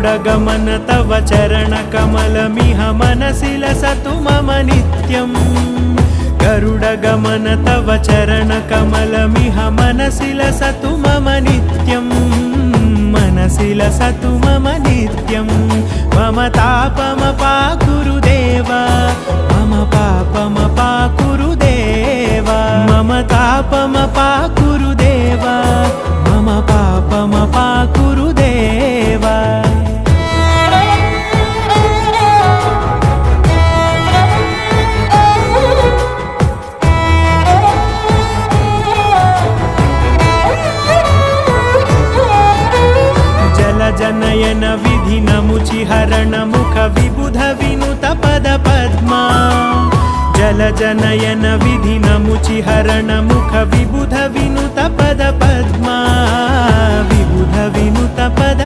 गरुडगमन तव चरणकमलमिह मनसि लसतु मम नित्यम् गरुडगमन तव चरणकमलमिह मनसि लसतु मम नित्यम् मनसि लसतु मम नित्यम् मम तापमपाकुरु देव मम पापमपाकुरु देव मम तापमपाकुरु देव मम पापमपाकुरु देव जनयन विधिनमुचिहरण मुख विबुध विनुत पद पद्मा जल जनयन विधिनमुचिहरण मुख विबुध विनुत पद पद्मा